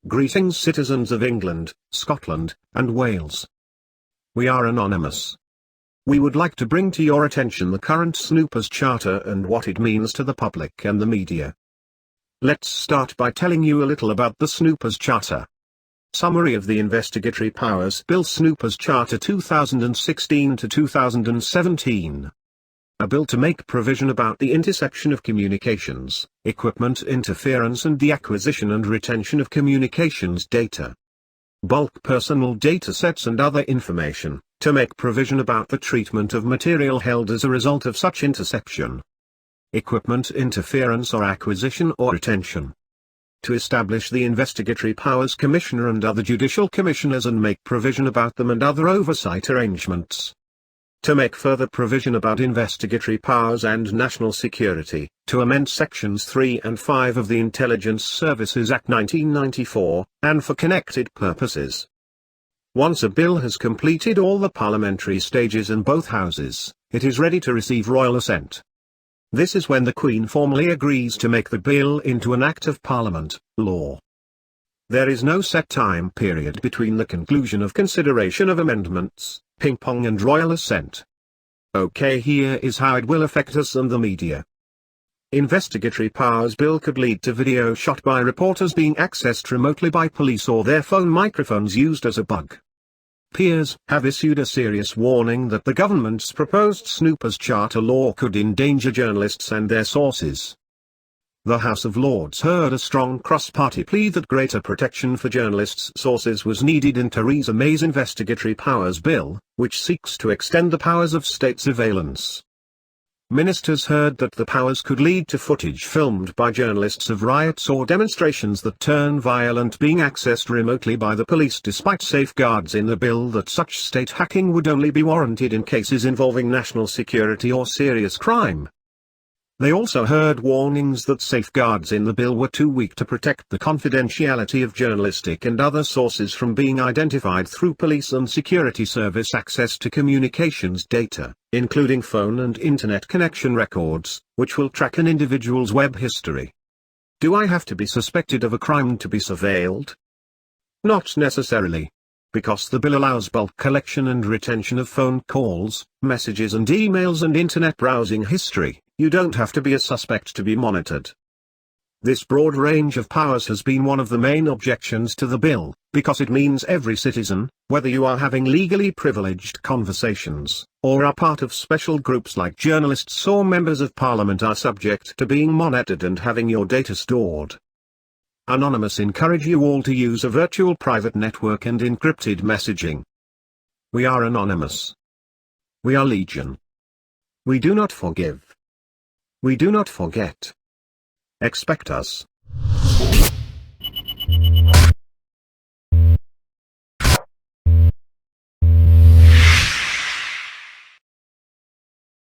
Greetings citizens of England, Scotland, and Wales. We are anonymous. We would like to bring to your attention the current Snoopers Charter and what it means to the public and the media. Let's start by telling you a little about the Snoopers Charter. Summary of the Investigatory Powers Bill Snoopers Charter 2016 to 2017. A bill to make provision about the interception of communications, equipment interference and the acquisition and retention of communications data, bulk personal data sets and other information, to make provision about the treatment of material held as a result of such interception, equipment interference or acquisition or retention, to establish the Investigatory Powers Commissioner and other judicial commissioners and make provision about them and other oversight arrangements, to make further provision about investigatory powers and national security, to amend Sections 3 and 5 of the Intelligence Services Act 1994, and for connected purposes. Once a bill has completed all the parliamentary stages in both houses, it is ready to receive royal assent. This is when the Queen formally agrees to make the bill into an Act of Parliament, law. There is no set time period between the conclusion of consideration of amendments, ping-pong and royal assent. Okay, here is how it will affect us and the media. Investigatory Powers Bill could lead to video shot by reporters being accessed remotely by police or their phone microphones used as a bug. Peers have issued a serious warning that the government's proposed Snoopers Charter law could endanger journalists and their sources. The House of Lords heard a strong cross-party plea that greater protection for journalists' sources was needed in Theresa May's Investigatory Powers Bill, which seeks to extend the powers of state surveillance. Ministers heard that the powers could lead to footage filmed by journalists of riots or demonstrations that turn violent being accessed remotely by the police, despite safeguards in the bill that such state hacking would only be warranted in cases involving national security or serious crime. They also heard warnings that safeguards in the bill were too weak to protect the confidentiality of journalistic and other sources from being identified through police and security service access to communications data, including phone and internet connection records, which will track an individual's web history. Do I have to be suspected of a crime to be surveilled? Not necessarily. Because the bill allows bulk collection and retention of phone calls, messages and emails and internet browsing history, you don't have to be a suspect to be monitored. This broad range of powers has been one of the main objections to the bill, because it means every citizen, whether you are having legally privileged conversations, or are part of special groups like journalists or members of parliament, are subject to being monitored and having your data stored. Anonymous encourage you all to use a virtual private network and encrypted messaging. We are anonymous. We are legion. We do not forgive. We do not forget. Expect us.